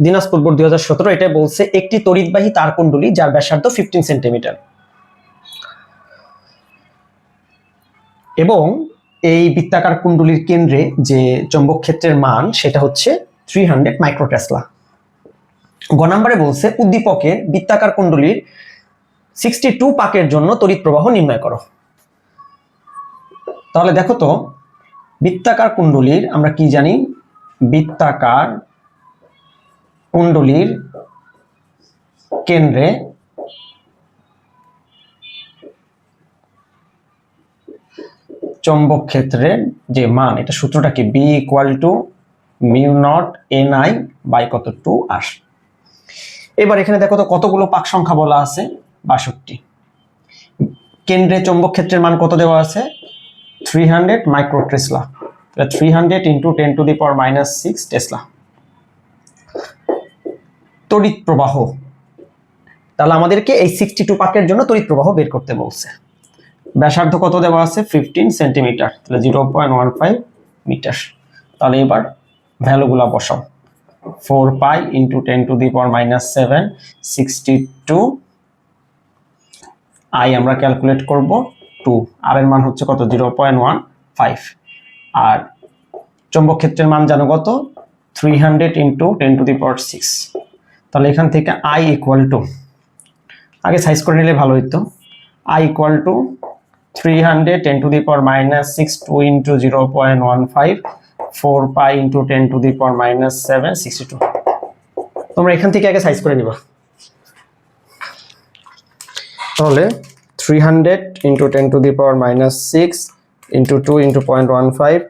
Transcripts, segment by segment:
Dinajpur board 2017 এটা বলছে একটি তড়িৎবাহী তারকুণ্ডলী যার ব্যাসার্ধ 15 সেন্টিমিটার এবং এই বৃত্তাকার কুণ্ডলীর কেন্দ্রে যে চৌম্বক ক্ষেত্রের মান সেটা হচ্ছে 300 মাইক্রোটেসলা। গ নম্বরে বলছে উদ্দীপকের বৃত্তাকার কুণ্ডলীর 62 পাকের জন্য তড়িৎ প্রবাহ নির্ণয় করো। তাহলে দেখো তো বৃত্তাকার কুণ্ডলীর আমরা কি জানি, বৃত্তাকার কুণ্ডলীর কেন্দ্রে চৌম্বক ক্ষেত্রের যে মান, এটা সূত্রটা কি, B equal to mu naught N I by কত 2r। এবার এখানে দেখো তো কতগুলো পাক সংখ্যা বলা আছে, 62। কেন্দ্রে চৌম্বক ক্ষেত্রের মান কত দেওয়া আছে, 300 মাইক্রোটেসলা, 300 into 10 to the power -6 Tesla. তড়িৎ প্রবাহ, তাহলে আমাদেরকে এই 62 পাকের জন্য তড়িৎ প্রবাহ বের করতে বলছে। ব্যাসার্ধ কত দেওয়া আছে, 15 সেন্টিমিটার, তাহলে 0.15 মিটার। তাহলে এবার ভ্যালুগুলা বসাও, 4 pi into 10 to the power -7, 62 I আমরা ক্যালকুলেট করব 2, আর এর মান হচ্ছে কত, 0.15। আর চৌম্বক ক্ষেত্রের মান জানো কত, 300 ইন্টু 10 টু দি পাওয়ার 6। তাহলে এখান থেকে আই ইকুয়াল টু, আগে সাইজ করে নিলে ভালো হইতো, I equal to 300 10 to the power -6, 2 into 0.15, 4 pi into 10 to the power -7, 62। তোমরা এখান থেকে আগে সাইজ করে নিবা। তাহলে 300 into 10 to the power -6 into 2 into 0.15,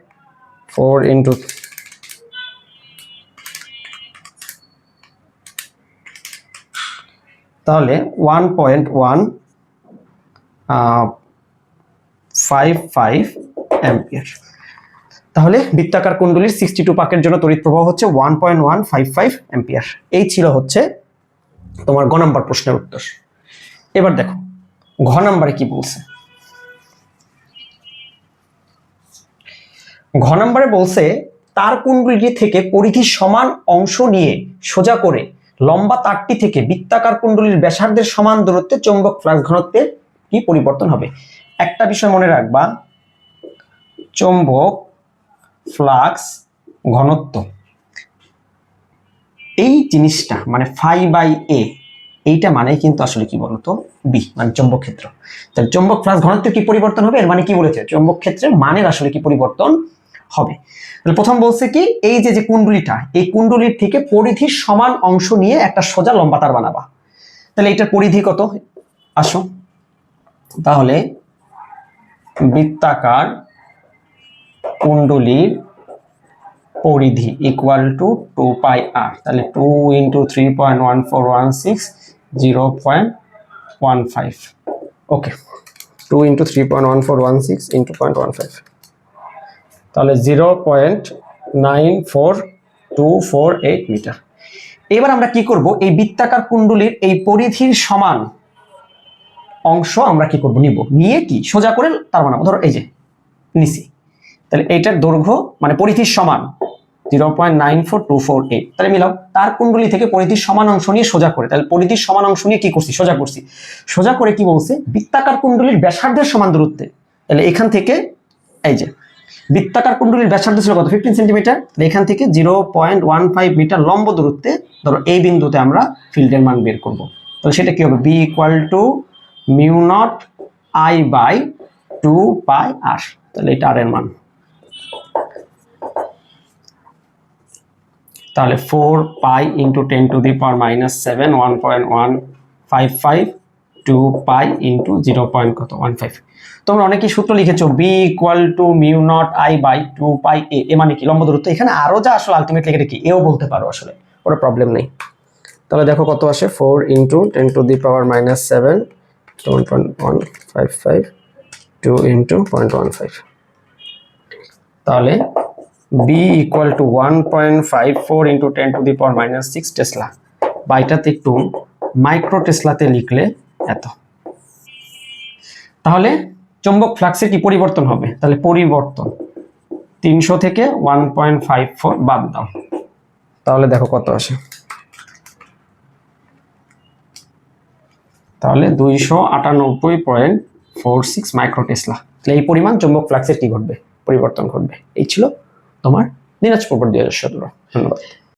4 into তাহলে 1.155 অ্যাম্পিয়ার। তাহলে বৃত্তাকার কুণ্ডলীর 62 পাকের জন্য তড়িৎ প্রবাহ হচ্ছে 1.155 অ্যাম্পিয়ার। এই ছিল হচ্ছে তোমার গ নাম্বার প্রশ্নের উত্তর। এবার দেখো ঘ নাম্বারে কি বলছে। ঘ নাম্বারে বলছে তার কুণ্ডলীটি থেকে পরিধির সমান অংশ নিয়ে সোজা করে লম্বা তারটি থেকে বৃত্তাকার কুণ্ডলীর ব্যাসার্ধের সমান দূরত্বে চৌম্বক ফ্লাক্স ঘনত্বের কি পরিবর্তন হবে। একটা বিষয় মনে রাখবা, চৌম্বক ফ্লাক্স ঘনত্ব এই জিনিসটা মানে ফাই বাই এ, এইটা মানে কিন্তু আসলে কি বলতো, বি মানে চৌম্বক ক্ষেত্র। তাহলে চৌম্বক ফ্লাক্স ঘনত্বের কি পরিবর্তন হবে, এর মানে কি বলেছে, চৌম্বক ক্ষেত্রের মানের আসলে কি পরিবর্তন হবে। তাহলে প্রথম বলছে কি, এই যে কুণ্ডলীটা, এই কুণ্ডলীর থেকে পরিধির সমান অংশ নিয়ে একটা সোজা লম্বা তার বানাবা। তাহলে এটার পরিধি কত, আসো তাহলে বৃত্তাকার কুণ্ডলীর পরিধি ইকুয়াল টু 2 পাই আর, তাহলে 2 ইন্টু 3.1416, 0.15। ওকে, 2 ইন্টু 3.1416 ইন্টু 0.15, তাহলে 0.94248 মিটার। এবার আমরা কি করব, এই বৃত্তাকার কুণ্ডলীর এই পরিধির সমান অংশ আমরা কি করব, নিব, নিয়ে কি সোজা করে তার বানাবো। ধরো এই যে নিছি, তাহলে এইটার দৈর্ঘ্য মানে পরিধির সমান 0.94248, তাহলে মিলাও তার কুণ্ডলী থেকে পরিধির সমান অংশ নিয়ে সোজা করে, তাহলে পরিধির সমান অংশ নিয়ে কি করছি, সোজা করছি। সোজা করে কি বলছে, বৃত্তাকার কুণ্ডলীর ব্যাসার্ধের সমান দূরত্বে। তাহলে এখান থেকে এই যে বৃত্তাকার কুণ্ডলীর ব্যাসার্ধ ছিল কত, 15 সেন্টিমিটার, এখান থেকে 0.15 মিটার লম্ব দূরত্বে ধরো এই বিন্দুতে আমরা ফিল্ডের মান বের করব। তাহলে সেটা কি হবে, B equal to mu naught I by 2 pi R, তাহলে এটা আর এর মান। তাহলে 4 pi into 10 to the power -7, 1.155, 2 pi into 0.15। তোমরা অনেকেই সূত্র লিখেছো B equal to mu naught I by 2 pi a, মানে কি লম্ব দূরত্ব। এখানে আরো যা আসলে আলটিমেটলি এটা কি এও বলতে পারো, আসলে কোনো প্রবলেম নেই। তাহলে দেখো কত আসে, 4 into 10 to the power -7, 1.155, 2 into 0.15। তাহলে B equal to 1.54 into 10 to the power -6 tesla, বা এটাতে একটু মাইক্রো টেসলাতে লিখলে এত। তাহলে চৌম্বক ফ্লাক্সের কি পরিবর্তন হবে, তাহলে পরিবর্তন 300 থেকে 1.54 বাদ দাও, তাহলে দেখো কত আসে, তাহলে 298.46 মাইক্রোটেসলা। তাহলে এই পরিমাণ চুম্বক ফ্লাক্সের কি ঘটবে, পরিবর্তন ঘটবে। এই ছিল তোমার দিনাজপুর বোর্ড 2017। ধন্যবাদ।